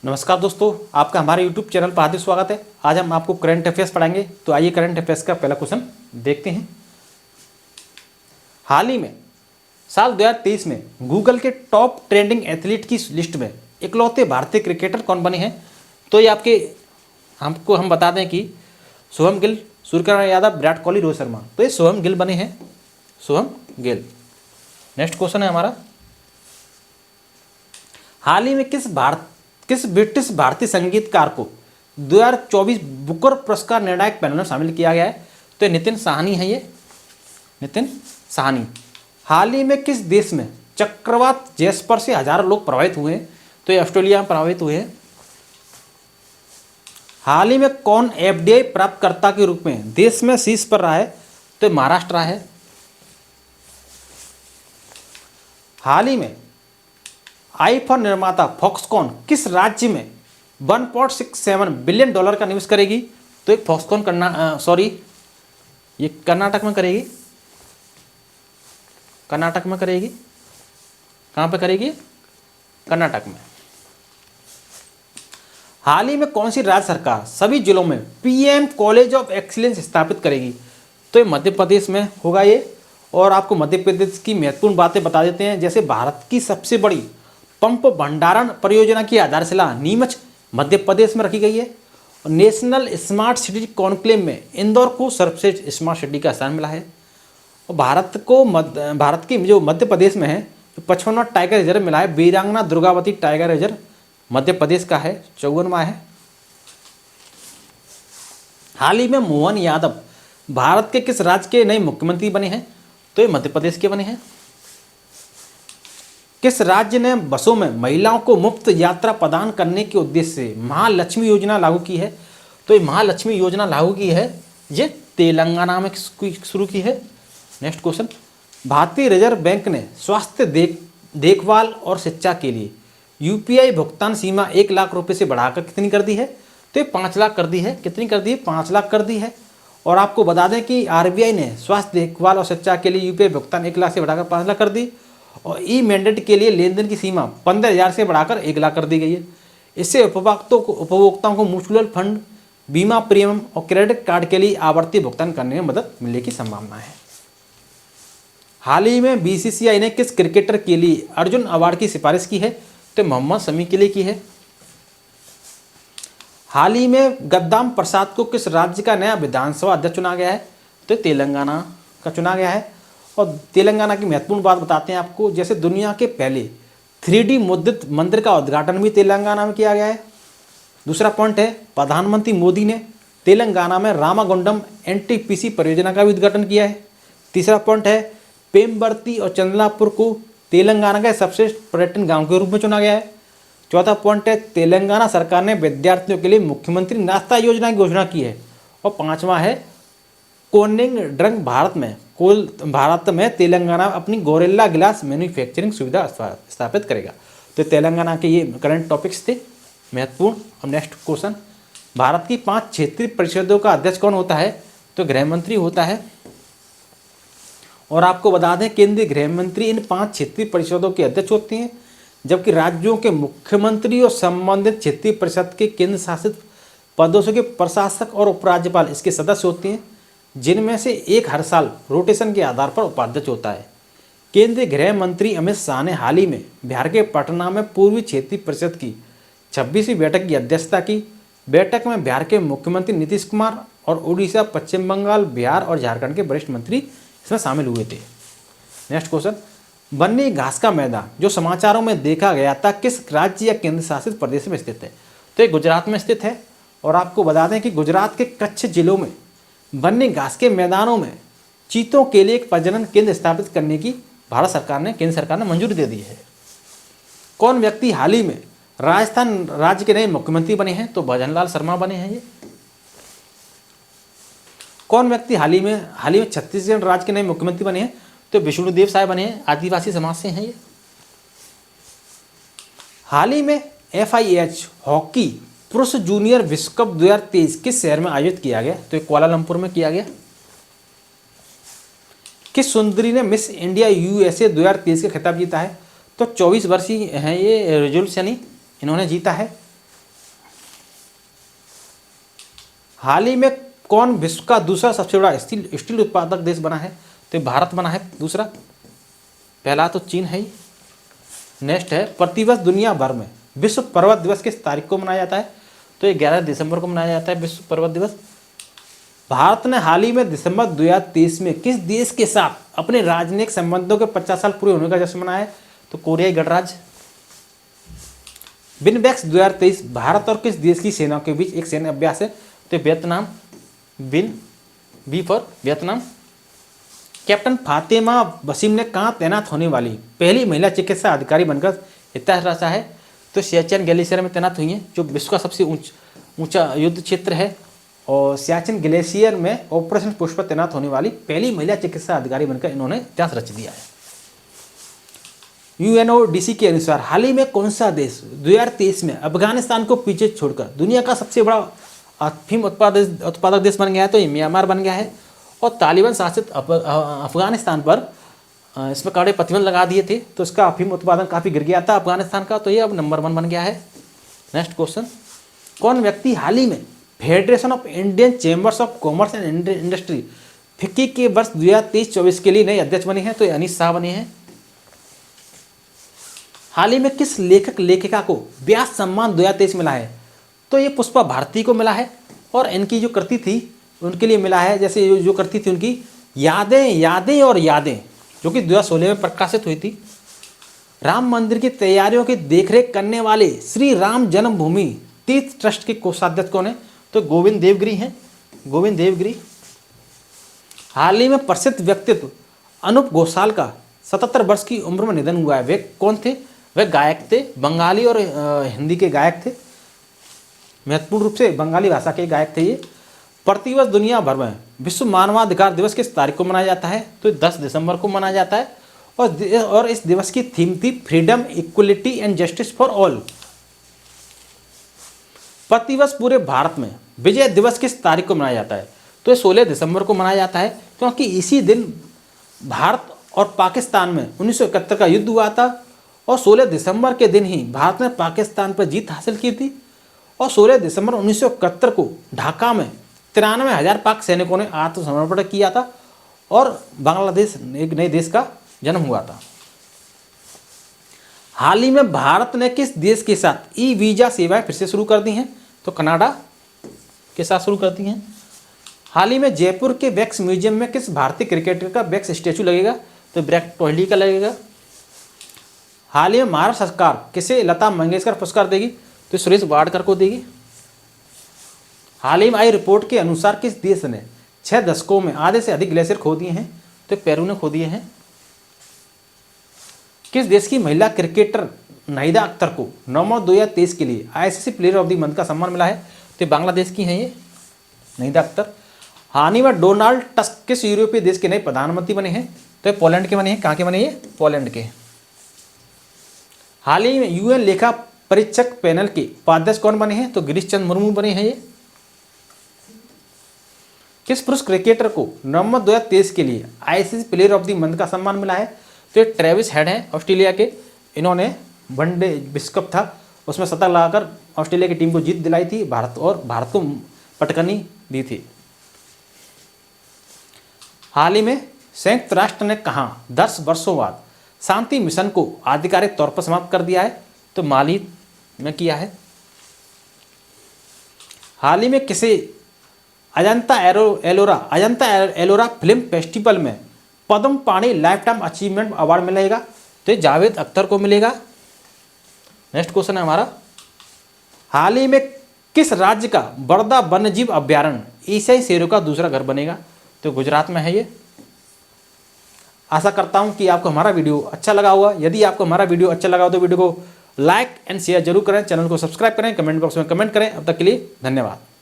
नमस्कार दोस्तों, आपका हमारे YouTube चैनल पर हार्दिक स्वागत है। आज हम आपको करंट अफेयर्स पढ़ाएंगे। तो आइए करंट अफेयर्स का पहला क्वेश्चन देखते हैं। हाल ही में साल 2023 में गूगल के टॉप ट्रेंडिंग एथलीट की लिस्ट में इकलौते भारतीय क्रिकेटर कौन बने हैं? तो ये हम बता दें कि शुभम गिल, सूर्यकुमार यादव, विराट कोहली, रोहित शर्मा। तो ये शुभम गिल बने हैं, शुभम गिल। नेक्स्ट क्वेश्चन है हमारा, हाल ही में किस ब्रिटिश भारतीय संगीतकार को 2024 बुकर पुरस्कार निर्णायक पैनल में शामिल किया गया है? तो ये नितिन साहनी है। ये नितिन साहनी। हाल ही में किस देश में चक्रवात जैस्पर से हजारों लोग प्रभावित हुए हैं? तो ये ऑस्ट्रेलिया में प्रभावित हुए हैं। हाल ही में कौन एफडीआई प्राप्तकर्ता के रूप में देश में शीर्ष पर रहा है? तो महाराष्ट्र है। हाल ही में आईफोन निर्माता फॉक्सकॉन किस राज्य में 1.67 बिलियन डॉलर का निवेश करेगी? तो एक फॉक्सकॉन ये कर्नाटक में करेगी। कर्नाटक में करेगी। कहाँ पे करेगी? कर्नाटक में। हाल ही में कौन सी राज्य सरकार सभी जिलों में पीएम कॉलेज ऑफ एक्सीलेंस स्थापित करेगी? तो ये मध्य प्रदेश में होगा ये। और आपको मध्य प्रदेश की महत्वपूर्ण बातें बता देते हैं, जैसे भारत की सबसे बड़ी पंप भंडारण परियोजना की आधारशिला नीमच मध्य प्रदेश में रखी गई है। और नेशनल स्मार्ट सिटी कॉन्क्लेव में इंदौर को सर्वश्रेष्ठ स्मार्ट सिटी का स्थान मिला है। और भारत की जो मध्य प्रदेश में है 55वां टाइगर रिजर्व मिला है। वीरांगना दुर्गावती टाइगर रिजर्व मध्य प्रदेश का है, 54वां है। हाल ही में मोहन यादव भारत के किस राज्य के नए मुख्यमंत्री बने हैं? तो ये मध्य प्रदेश के बने हैं। किस राज्य ने बसों में महिलाओं को मुफ्त यात्रा प्रदान करने के उद्देश्य से महालक्ष्मी योजना लागू की है? तो ये महालक्ष्मी योजना लागू की है, ये तेलंगाना में शुरू की है। नेक्स्ट क्वेश्चन, भारतीय रिजर्व बैंक ने स्वास्थ्य देखभाल और शिक्षा के लिए यूपीआई भुगतान सीमा 1 लाख रुपए से बढ़ाकर कितनी कर दी है? तो ये 5 लाख कर दी है। कितनी कर दी है? 5 लाख कर दी है। और आपको बता दें कि आरबीआई ने स्वास्थ्य देखभाल और शिक्षा के लिए यूपीआई भुगतान 1 लाख से बढ़ाकर 5 लाख कर दी। और ई मैंडेट के लिए लेनदेन की सीमा 15,000 से बढ़ाकर 1 लाख कर दी गई है। इससे उपभोक्ताओं को म्यूचुअल फंड, बीमा प्रीमियम और क्रेडिट कार्ड के लिए आवर्ती भुगतान करने में मदद मिलने की संभावना है। हाल ही में बीसीसीआई ने किस क्रिकेटर के लिए अर्जुन अवार्ड की सिफारिश की है? तो मोहम्मद शमी के लिए की है। हाल ही में गद्दाम प्रसाद को किस राज्य का नया विधानसभा अध्यक्ष चुना गया है? तो तेलंगाना का चुना गया है। और तेलंगाना की महत्वपूर्ण बात बताते हैं आपको, जैसे दुनिया के पहले 3D मुद्रित मंदिर का उद्घाटन भी तेलंगाना में किया गया है। दूसरा पॉइंट है, प्रधानमंत्री मोदी ने तेलंगाना में रामागुंडम एनटीपीसी परियोजना का भी उद्घाटन किया है। तीसरा पॉइंट है, पेमबर्ती और चंदलापुर को तेलंगाना का सबसे पर्यटन गांव के रूप में चुना गया है। चौथा पॉइंट है, तेलंगाना सरकार ने विद्यार्थियों के लिए मुख्यमंत्री नाश्ता योजना की घोषणा की है। और पांचवा है, कोनिंग ड्रंग भारत में तेलंगाना अपनी गोरिल्ला ग्लास मैन्युफैक्चरिंग सुविधा स्थापित करेगा। तो तेलंगाना के ये करंट टॉपिक्स थे महत्वपूर्ण। अब नेक्स्ट क्वेश्चन, भारत की 5 क्षेत्रीय परिषदों का अध्यक्ष कौन होता है? तो गृह मंत्री होता है। और आपको बता दें, केंद्रीय गृह मंत्री इन 5 क्षेत्रीय परिषदों के अध्यक्ष होते हैं, जबकि राज्यों के मुख्यमंत्री और संबंधित क्षेत्रीय परिषद के केंद्र शासित प्रदेशों के प्रशासक और उपराज्यपाल इसके सदस्य होते हैं, जिनमें से एक हर साल रोटेशन के आधार पर उपाध्यक्ष होता है। केंद्रीय गृह मंत्री अमित शाह ने हाल ही में बिहार के पटना में पूर्वी क्षेत्रीय परिषद की 26वीं बैठक की अध्यक्षता की। बैठक में बिहार के मुख्यमंत्री नीतीश कुमार और उड़ीसा, पश्चिम बंगाल, बिहार और झारखंड के वरिष्ठ मंत्री इसमें शामिल हुए थे। नेक्स्ट क्वेश्चन, बन्नी घास का मैदान जो समाचारों में देखा गया था किस राज्य या केंद्र शासित प्रदेश में स्थित है? तो ये गुजरात में स्थित है। और आपको बता दें कि गुजरात के कच्छ जिलों में बन्नी घास के मैदानों में चीतों के लिए एक प्रजनन केंद्र स्थापित करने की केंद्र सरकार ने मंजूरी दे दी है। कौन व्यक्ति हाल ही में राजस्थान राज्य के नए मुख्यमंत्री बने हैं? तो भजनलाल शर्मा बने हैं ये। कौन व्यक्ति हाल ही में छत्तीसगढ़ राज्य के नए मुख्यमंत्री बने हैं? तो विष्णुदेव साय बने हैं, आदिवासी समाज से हैं ये। हाल ही में FIH हॉकी पुरुष जूनियर विश्व कप 2023 किस शहर में आयोजित किया गया? तो कुआलालंपुर में किया गया। किस सुंदरी ने मिस इंडिया USA 2023 का खिताब जीता है? तो 24 वर्षीय हैं ये रिजुल सैनी, इन्होंने जीता है। हाल ही में कौन विश्व का दूसरा सबसे बड़ा स्टील उत्पादक देश बना है? तो भारत बना है दूसरा, पहला तो चीन है ही। नेक्स्ट है प्रतिवर्ष दुनिया भर में विश्व पर्वत दिवस किस तारीख को मनाया जाता है? तो ये 11 दिसंबर को मनाया जाता है विश्व पर्वत दिवस। भारत ने हाल ही में दिसंबर 2023 में किस देश के साथ अपने राजनयिक संबंधों के 50 साल पूरे होने का जश्न मनाया है? तो कोरियाई गणराज्य। विनबैक्स 2023 भारत और किस देश की सेनाओं के बीच एक सैन्य अभ्यास है? तो Vietnam. B for Vietnam. Captain Fatima Waseem ने कहाँ तैनात होने वाली पहली महिला चिकित्सा अधिकारी बनकर इतिहास रचा है? तो सियाचिन ग्लेशियर में तैनात हुई हैं, जो विश्व का सबसे ऊंचा युद्ध क्षेत्र है। और सियाचिन ग्लेशियर में ऑपरेशन पुष्प पर तैनात होने वाली पहली महिला चिकित्सा अधिकारी बनकर इन्होंने इतिहास रच दिया है। UNODC के अनुसार हाल ही में कौन सा देश 2023 में अफगानिस्तान को पीछे छोड़कर दुनिया का सबसे बड़ा अफीम उत्पादक देश बन गया है? तो ये म्यांमार बन गया है। और तालिबान शासित अफगानिस्तान पर इसमें कड़े प्रतिबंध लगा दिए थे, तो इसका अफीम उत्पादन काफ़ी गिर गया था अफगानिस्तान का, तो ये अब नंबर 1 बन गया है। नेक्स्ट क्वेश्चन, कौन व्यक्ति हाल ही में federation of Indian chambers of commerce and industry FICCI के वर्ष 2023-24 के लिए नए अध्यक्ष बने हैं? तो ये अनीस शाह बने हैं। हाल ही में किस लेखक लेखिका को व्यास सम्मान 2023 मिला है? तो ये पुष्पा भारती को मिला है। और इनकी जो कृति थी उनके लिए मिला है, जैसे जो कृति थी उनकी यादें और यादें, जो कि 2016 में प्रकाशित हुई थी। राम मंदिर की तैयारियों की देखरेख करने वाले श्री राम जन्मभूमि तीर्थ ट्रस्ट के कोषाध्यक्ष कौन है? तो गोविंद देवगिरी हैं, गोविंद देवगिरी। हाल ही में प्रसिद्ध व्यक्तित्व अनूप घोषाल का 77 वर्ष की उम्र में निधन हुआ है। वे कौन थे? वे गायक थे, बंगाली और हिंदी के गायक थे, महत्वपूर्ण रूप से बंगाली भाषा के गायक थे ये। प्रतिवर्ष दुनिया भर में विश्व मानवाधिकार दिवस किस तारीख को मनाया जाता है? तो 10 दिसंबर को मनाया जाता है। और इस दिवस की थीम थी freedom, equality and justice for all. प्रतिवर्ष पूरे भारत में विजय दिवस किस तारीख को मनाया जाता है? तो 16 दिसंबर को मनाया जाता है, क्योंकि इसी दिन भारत और पाकिस्तान में 1971 का युद्ध हुआ था। और 16 दिसंबर के दिन ही भारत ने पाकिस्तान पर जीत हासिल की थी। और 16 दिसंबर 1971 को ढाका में 93,000 पाक सैनिकों ने आत्मसमर्पण किया था और बांग्लादेश एक नए देश का जन्म हुआ था। हाल ही में भारत ने किस देश के साथ ई वीज़ा सेवाएं फिर से शुरू कर दी हैं? तो कनाडा के साथ शुरू कर दी हैं। हाल ही में जयपुर के वैक्स म्यूजियम में किस भारतीय क्रिकेटर का वैक्स स्टैचू लगेगा? तो विराट कोहली का लगेगा। हाल ही में महाराष्ट्र सरकार किसे लता मंगेशकर पुरस्कार देगी? तो सुरेश वाडकर को देगी। हाल ही में आई रिपोर्ट के अनुसार किस देश ने 6 दशकों में आधे से अधिक ग्लेशियर खो दिए हैं? तो पेरू ने खो दिए हैं। किस देश की महिला क्रिकेटर नाहिदा अख्तर को नवंबर 2023 के लिए ICC player of the month का सम्मान मिला है? तो बांग्लादेश की हैं ये नाहिदा अख्तर। हाल ही में डोनाल्ड टस्क किस यूरोपीय देश के नए प्रधानमंत्री बने हैं? तो पोलैंड के बने हैं। कहाँ के बने? ये पोलैंड के। हाल ही में UN लेखा परीक्षक पैनल के उपाध्यक्ष कौन बने हैं? तो गिरीश चंद्र मुर्मू बने हैं ये। किस पुरुष क्रिकेटर को नवंबर 2023 के लिए ICC player of the month का सम्मान मिला है? तो ये ट्रेविस हेड हैं ऑस्ट्रेलिया के। इन्होंने वनडे विश्व कप था उसमें शतक लगाकर ऑस्ट्रेलिया की टीम को जीत दिलाई थी भारत को पटकनी दी थी। हाल ही में संयुक्त राष्ट्र ने कहाँ 10 वर्षों बाद शांति मिशन को आधिकारिक तौर पर समाप्त कर दिया है? तो माली में किया है। हाल ही में किसे अजंता एलोरा फिल्म फेस्टिवल में पद्म पाणी लाइफ टाइम अचीवमेंट अवार्ड मिलेगा? तो ये जावेद अख्तर को मिलेगा। नेक्स्ट क्वेश्चन है हमारा, हाल ही में किस राज्य का बड़ौदा वन्यजीव अभ्यारण्य एशियाई शेरों का दूसरा घर बनेगा? तो गुजरात में है ये। आशा करता हूं कि आपको हमारा वीडियो अच्छा लगा होगा। यदि आपको हमारा वीडियो अच्छा लगा हो तो वीडियो को लाइक एंड शेयर जरूर करें, चैनल को सब्सक्राइब करें, कमेंट बॉक्स में कमेंट करें। अब तक के लिए धन्यवाद।